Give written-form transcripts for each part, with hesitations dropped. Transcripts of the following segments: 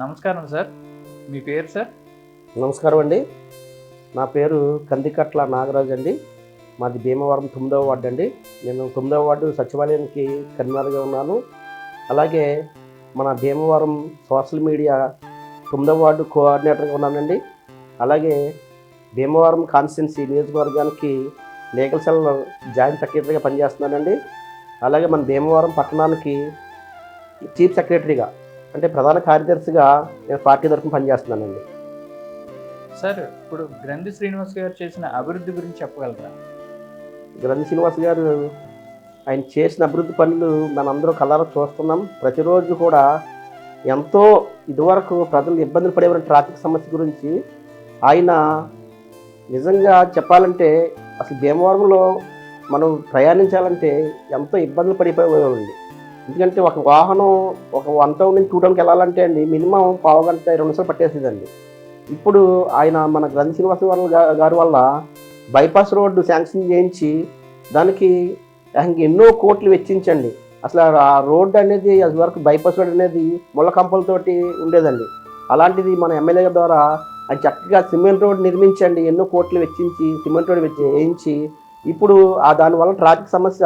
నమస్కారం సార్. మీ పేరు సార్? నమస్కారం అండి. నా పేరు కందికట్ల నాగరాజు అండి. మాది భీమవరం 9వ వార్డు అండి. నేను 9వ వార్డు సచివాలయానికి కన్వీనర్గా ఉన్నాను. అలాగే మన భీమవరం సోషల్ మీడియా 9వ వార్డు కోఆర్డినేటర్గా ఉన్నానండి. అలాగే భీమవరం కాన్స్టిట్యున్సీ నియోజకవర్గానికి లీగల్ సెల్ జాయింట్ సెక్రటరీగా పనిచేస్తున్నానండి. అలాగే మన భీమవరం పట్టణానికి చీఫ్ సెక్రటరీగా అంటే ప్రధాన కార్యదర్శిగా నేను పార్టీ తరఫున పనిచేస్తున్నానండి. సార్, ఇప్పుడు గ్రంథి శ్రీనివాస్ గారు చేసిన అభివృద్ధి గురించి చెప్పగలరా? గ్రంథి శ్రీనివాస్ గారు ఆయన చేసిన అభివృద్ధి పనులు మనందరూ కళ్ళారా చూస్తున్నాం. ప్రతిరోజు కూడా ఎంతో ఇదివరకు ప్రజలు ఇబ్బందులు పడేవారి ట్రాఫిక్ సమస్య గురించి ఆయన నిజంగా చెప్పాలంటే అసలు భీమవరంలో మనం ప్రయాణించాలంటే ఎంతో ఇబ్బందులు పడిపోయేవారండి. ఎందుకంటే ఒక వాహనం ఒక 1 టౌన్ నుంచి 2 టౌన్కి వెళ్ళాలంటే అండి మినిమం పావు గంట 2 నిమిషాలు పట్టేసేదండి. ఇప్పుడు ఆయన మన గ్రంథి శ్రీనివాస్ గారి వల్ల బైపాస్ రోడ్డు శాంక్షన్ చేయించి దానికి ఎన్నో కోట్లు వెచ్చించండి. అసలు ఆ రోడ్డు అనేది అది వరకు బైపాస్ రోడ్ అనేది ముళ్ళ కంపలతోటి ఉండేదండి. అలాంటిది మన ఎమ్మెల్యే గారి ద్వారా అది చక్కగా సిమెంట్ రోడ్ నిర్మించండి, ఎన్నో కోట్లు వెచ్చించి సిమెంట్ రోడ్ వేయించి ఇప్పుడు దానివల్ల ట్రాఫిక్ సమస్య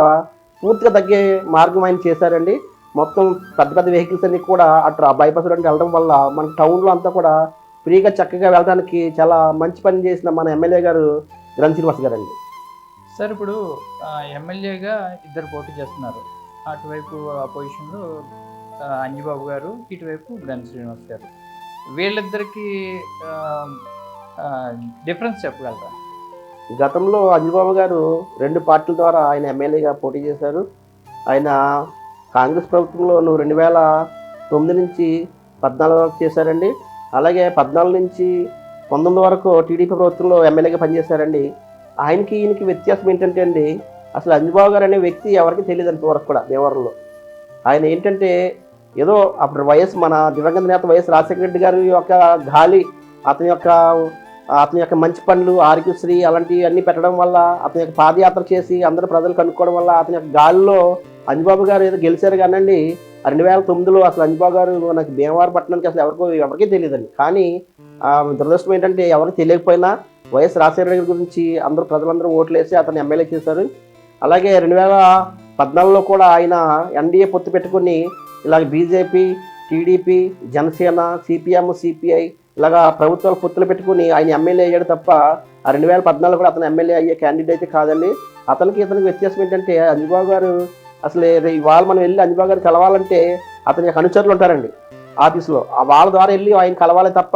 పూర్తిగా తగ్గే మార్గం ఆయన చేశారండి. మొత్తం పెద్ద పెద్ద వెహికల్స్ అన్ని కూడా అట్లా బైపాస్ రోడ్ వెళ్ళడం వల్ల మన టౌన్లో అంతా కూడా ఫ్రీగా చక్కగా వెళ్ళడానికి చాలా మంచి పని చేసిన మన ఎమ్మెల్యే గారు గ్రంథి శ్రీనివాస్ గారు అండి. సార్, ఇప్పుడు ఎమ్మెల్యేగా ఇద్దరు పోటీ చేస్తున్నారు. అటువైపు అపోజిషన్లో అంజిబాబు గారు, ఇటువైపు గ్రంథి శ్రీనివాస్ గారు. వీళ్ళిద్దరికి డిఫరెన్స్ చెప్పగలరా? గతంలో అంజిబాబు గారు 2 పార్టీల ద్వారా ఆయన ఎమ్మెల్యేగా పోటీ చేశారు. ఆయన కాంగ్రెస్ ప్రభుత్వంలో 2009 నుంచి 14 వరకు చేశారండి. అలాగే 14 నుంచి 19 వరకు టీడీపీ ప్రభుత్వంలో ఎమ్మెల్యేగా పనిచేశారండి. ఆయనకి ఈయనకి వ్యత్యాసం ఏంటంటే అండి, అసలు అంజిబాబు గారు అనే వ్యక్తి ఎవరికి తెలియదు అంతవరకు కూడా భీమవరంలో. ఆయన ఏంటంటే ఏదో అప్పుడు మన దివంగత నేత వైఎస్ రాజశేఖర రెడ్డి గారి యొక్క గాలి, అతని యొక్క మంచి పనులు, ఆరోగ్యశ్రీ అలాంటివి అన్నీ పెట్టడం వల్ల, అతని యొక్క పాదయాత్ర చేసి అందరూ ప్రజలు కనుక్కోవడం వల్ల అతని యొక్క గాలిలో అంజిబాబు గారు ఏదో గెలిచారు కానండి. 2009లో అసలు అంజిబాబు గారు నాకు భీమవరం పట్టణానికి అసలు ఎవరికీ తెలియదండి. కానీ దురదృష్టం ఏంటంటే ఎవరికి తెలియకపోయినా వైఎస్ రాజశేఖర రెడ్డి గురించి ప్రజలందరూ ఓట్లు వేసి అతను ఎమ్మెల్యే చేశారు. అలాగే 2014లో కూడా ఆయన ఎన్డీఏ పొత్తు పెట్టుకుని ఇలాగ BJP, TDP, Janasena, CPM, CPI ఇలాగా ప్రభుత్వాలు పొత్తులు పెట్టుకుని ఆయన ఎమ్మెల్యే అయ్యాడు తప్ప 2014 కూడా అతను ఎమ్మెల్యే అయ్యే క్యాండిడేట్ అయితే కాదండి. ఇతనికి వ్యత్యాసం ఏంటంటే అంజిబాబు గారు అసలు ఇవాళ మనం వెళ్ళి అంజిబాబు గారు కలవాలంటే అతని యొక్క అనుచరులు ఉంటారండి ఆఫీస్లో. వాళ్ళ ద్వారా వెళ్ళి ఆయన కలవాలి తప్ప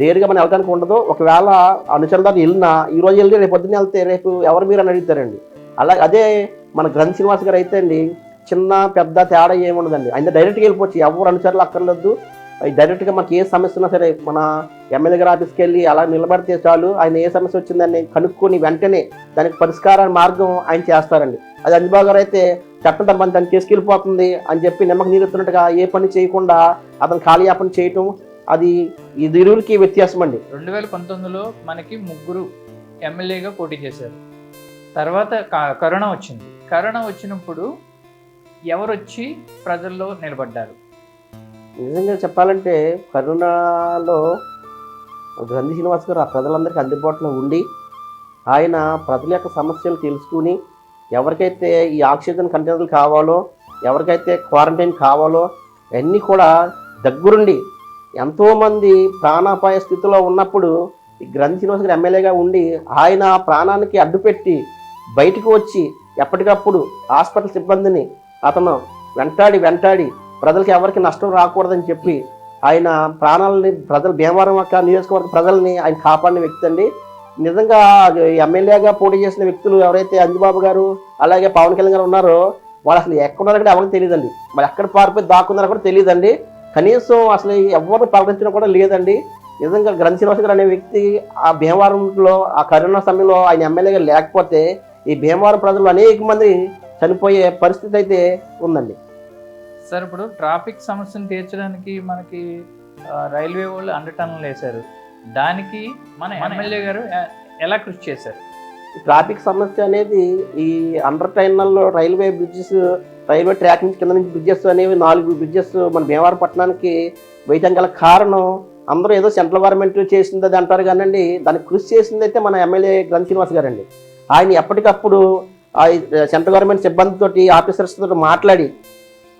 నేరుగా మనం వెళ్ళడానికి ఉండదు. ఒకవేళ అనుచరుల ద్వారా వెళ్ళినా ఈరోజు వెళ్ళి రేపు పొద్దున్న వెళ్తే రేపు ఎవరు మీరు అని అడుగుతారండి. అదే మన గ్రంథి శ్రీనివాస్ గారు అయితే అండి చిన్న పెద్ద తేడా ఏముండదండి. ఆయన డైరెక్ట్గా వెళ్ళిపోవచ్చు, ఎవరు అనుచరులు అక్కర్లేదు. డైరెక్ట్గా మనకి ఏ సమస్య ఉన్నా సరే మన ఎమ్మెల్యే గారి ఆఫీస్కి వెళ్ళి అలా నిలబడితే చాలు, ఆయన ఏ సమస్య వచ్చిందని కనుక్కొని వెంటనే దానికి పరిష్కార మార్గం ఆయన చేస్తారండి. అది అంజిబాబు గారు అయితే చట్టం తను చేసుకెళ్ళిపోతుంది అని చెప్పి నిమ్మక నీరుతున్నట్టుగా ఏ పని చేయకుండా అతను కాలయాపన చేయటం, అది ఈ ఇరువురికి వ్యత్యాసం అండి. 2019లో మనకి 3 ఎమ్మెల్యేగా పోటీ చేశారు. తర్వాత కరోనా వచ్చింది. కరోనా వచ్చినప్పుడు ఎవరు వచ్చి ప్రజల్లో నిలబడ్డారు? నిజంగా చెప్పాలంటే కరోనాలో గ్రంథి శ్రీనివాస్ గారు ఆ ప్రజలందరికీ అందుబాటులో ఉండి ఆయన ప్రజల యొక్క సమస్యలు తెలుసుకుని ఎవరికైతే ఈ ఆక్సిజన్ కంటైనర్లు కావాలో, ఎవరికైతే క్వారంటైన్ కావాలో అన్నీ కూడా దగ్గరుండి ఎంతోమంది ప్రాణాపాయ స్థితిలో ఉన్నప్పుడు ఈ గ్రంథి శ్రీనివాస్ గారు ఎమ్మెల్యేగా ఉండి ఆయన ప్రాణానికి అడ్డుపెట్టి బయటకు వచ్చి ఎప్పటికప్పుడు హాస్పిటల్ సిబ్బందిని అతను వెంటాడి ప్రజలకి ఎవరికి నష్టం రాకూడదని చెప్పి ఆయన ప్రాణాలని భీమవరం యొక్క నియోజకవర్గ ప్రజల్ని ఆయన కాపాడిన వ్యక్తి అండి. నిజంగా ఎమ్మెల్యేగా పోటీ చేసిన వ్యక్తులు ఎవరైతే అంజిబాబు గారు అలాగే పవన్ కళ్యాణ్ గారు ఉన్నారో వాళ్ళు అసలు ఎక్కడున్నారో కూడా ఎవరికి తెలియదండి. మరి ఎక్కడ పారిపోయి దాక్కున్నారో కూడా తెలియదండి. కనీసం అసలు ఎవరిని ప్రకటించడం కూడా లేదండి. నిజంగా గ్రంథి శ్రీనివాస్ గారు అనే వ్యక్తి ఆ భీమవరంలో ఆ కరోనా సమయంలో ఆయన ఎమ్మెల్యేగా లేకపోతే ఈ భీమవరం ప్రజలు అనేక మంది చనిపోయే పరిస్థితి అయితే ఉందండి. సార్, ఇప్పుడు ట్రాఫిక్ సమస్యను తీర్చడానికి మనకి రైల్వే వాళ్ళు 100 టన్నులు వేశారు. దానికి మన ఎమ్మెల్యే గారు ఎలా కృషి చేశారు? ట్రాఫిక్ సమస్య అనేది ఈ అండర్ టైనల్లో రైల్వే ట్రాక్ నుంచి కింద నుంచి బ్రిడ్జెస్ అనేవి 4 బ్రిడ్జెస్ మన భీమవరం పట్టణానికి వేయటం గల కారణం అందరూ ఏదో సెంట్రల్ గవర్నమెంట్ చేసింది అది అంటారు కానండి, దానికి కృషి చేసింది అయితే మన ఎమ్మెల్యే గ్రంథి శ్రీనివాస్ గారండి. ఆయన ఎప్పటికప్పుడు ఆ సెంట్రల్ గవర్నమెంట్ సిబ్బందితోటి ఆఫీసర్స్తో మాట్లాడి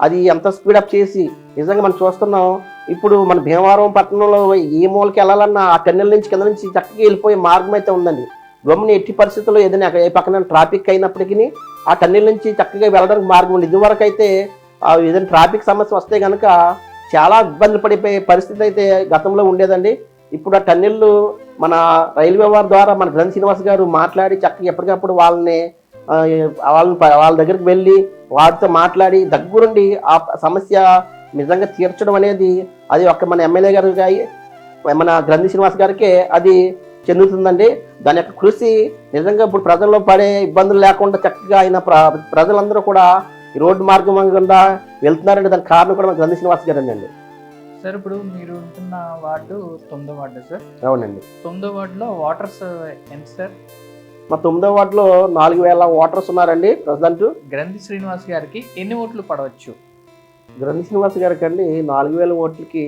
అది ఎంత స్పీడప్ చేసి నిజంగా మనం చూస్తున్నాం. ఇప్పుడు మన భీమవరం పట్టణంలో ఏ మూలకి వెళ్ళాలన్నా ఆ టన్నెల్ నుంచి కింద నుంచి చక్కగా వెళ్ళిపోయే మార్గం అయితే ఉందండి. గమ్ముని ఎట్టి పరిస్థితుల్లో ఏదైనా ఏ పక్కన ట్రాఫిక్ అయినప్పటికీ ఆ టన్నెల్ నుంచి చక్కగా వెళ్ళడానికి మార్గం ఉంది. ఇదివరకు అయితే ఏదైనా ట్రాఫిక్ సమస్య వస్తే కనుక చాలా ఇబ్బందులు పడిపోయే పరిస్థితి అయితే గతంలో ఉండేదండి. ఇప్పుడు ఆ టన్నెళ్ళు మన రైల్వే వారి ద్వారా మన గ్రంథి శ్రీనివాస్ గారు మాట్లాడి చక్కగా ఎప్పటికప్పుడు వాళ్ళ దగ్గరికి వెళ్ళి వారితో మాట్లాడి దగ్గరుండి ఆ సమస్య నిజంగా తీర్చడం అనేది అది ఒక మన ఎమ్మెల్యే గారు మన గ్రంథి శ్రీనివాస్ గారికే అది చెందుతుందండి. దాని యొక్క కృషి నిజంగా ఇప్పుడు ప్రజల్లో పడే ఇబ్బందులు లేకుండా చక్కగా ఆయన ప్రజలందరూ కూడా ఈ రోడ్డు మార్గం గుండా వెళ్తున్నారంటే దానికి కారణం కూడా మన గ్రంథి శ్రీనివాస్ గారు అండి. సార్ ఇప్పుడు మీరు ఉంటున్న వార్డు 9వ వార్డు సార్. అవునండి. 9వ వార్డులో వాటర్స్ ఎంత సార్? మా 9వ వార్డులో 4000 ఓటర్స్ ఉన్నారండి ప్రజెంట్. గ్రంథి శ్రీనివాస్ గారికి ఎన్ని ఓట్లు పడవచ్చు? గ్రంథి శ్రీనివాస్ గారికి అండి 4000 ఓట్లకి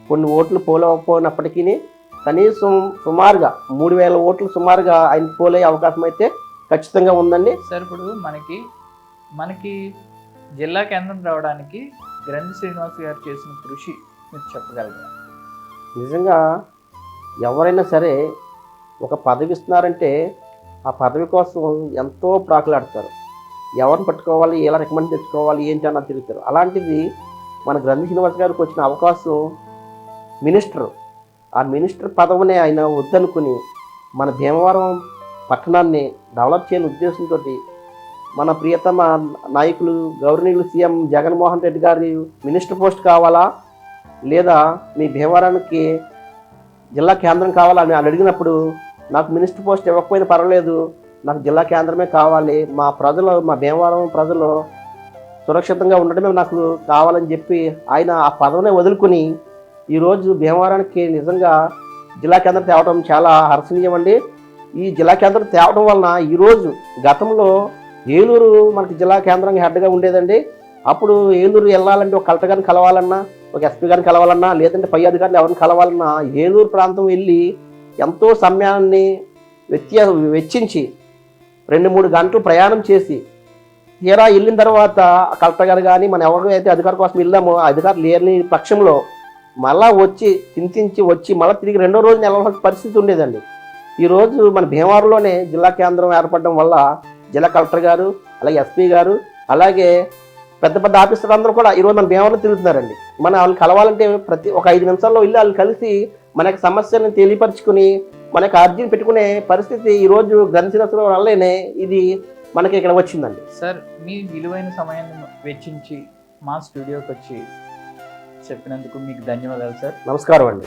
కొన్ని ఓట్లు పోలవకపోయినప్పటికీ కనీసం సుమారుగా 3000 ఓట్లు సుమారుగా ఆయన పోలే అవకాశం అయితే ఖచ్చితంగా ఉందండి. సార్ ఇప్పుడు మనకి జిల్లా కేంద్రం రావడానికి గ్రంథి శ్రీనివాస్ గారు చేసిన కృషి మీరు చెప్పగలరా? నిజంగా ఎవరైనా సరే ఒక పదవి ఇస్తున్నారంటే ఆ పదవి కోసం ఎంతో ప్రాకులాడతారు. ఎవరిని పట్టుకోవాలి, ఎలా రికమెండ్ తెచ్చుకోవాలి ఏంటి అన్నది తిరుగుతారు. అలాంటిది మన గ్రంథి శ్రీనివాస్ గారికి వచ్చిన అవకాశం మినిస్టర్, ఆ మినిస్టర్ పదవిని ఆయన వద్దనుకుని మన భీమవరం పట్టణాన్ని డెవలప్ చేయని ఉద్దేశంతో మన ప్రియతమ నాయకులు గౌరవనీయులు సీఎం జగన్మోహన్ రెడ్డి గారి మినిస్టర్ పోస్ట్ కావాలా లేదా మీ భీమవరానికి జిల్లా కేంద్రం కావాలా అని అడిగినప్పుడు నాకు మినిస్టర్ పోస్ట్ ఇవ్వకపోయినా పర్వాలేదు, నాకు జిల్లా కేంద్రమే కావాలి, మా భీమవరం ప్రజలు సురక్షితంగా ఉండడమే నాకు కావాలని చెప్పి ఆయన ఆ పదవిని వదులుకుని ఈరోజు భీమవరానికి నిజంగా జిల్లా కేంద్రం తేవడం చాలా హర్షణీయం అండి. ఈ జిల్లా కేంద్రం తేవడం వలన ఈరోజు గతంలో ఏలూరు మనకి జిల్లా కేంద్రంగా హెడ్గా ఉండేదండి. అప్పుడు ఏలూరు వెళ్ళాలంటే ఒక కలెక్టర్ గారిని కలవాలన్నా, ఒక ఎస్పీ గారిని కలవాలన్నా, లేదంటే పై అధికారులు ఎవరిని కలవాలన్నా ఏలూరు ప్రాంతం వెళ్ళి ఎంతో సమయాన్ని వెచ్చించి 2-3 గంటలు ప్రయాణం చేసి తీరా వెళ్ళిన తర్వాత కలెక్టర్ గారు కానీ మన ఎవరైతే అధికారి కోసం వెళ్ళామో ఆ అధికారులు లేని పక్షంలో మళ్ళా వచ్చి చింతించి వచ్చి మళ్ళీ తిరిగి 2వ రోజున వెళ్ళవలసిన పరిస్థితి ఉండేదండి. ఈరోజు మన భీమవరంలోనే జిల్లా కేంద్రం ఏర్పడడం వల్ల జిల్లా కలెక్టర్ గారు, అలాగే ఎస్పీ గారు, అలాగే పెద్ద పెద్ద ఆఫీసర్లు అందరూ కూడా ఈరోజు మన భీమవరంలో తిరుగుతున్నారండి. మన వాళ్ళని కలవాలంటే ఒక 5 నిమిషాల్లో వెళ్ళి వాళ్ళు కలిసి మన యొక్క సమస్యలను తెలియపరుచుకుని మన యొక్క అర్జీని పెట్టుకునే పరిస్థితి ఈరోజు గ్రంథి శ్రీనివాస్ వల్లనే ఇది మనకి ఇక్కడ వచ్చిందండి. సార్ మీ విలువైన సమయాన్ని వెచ్చించి మా స్టూడియోకి వచ్చి చెప్పినందుకు మీకు ధన్యవాదాలు సార్. నమస్కారం అండి.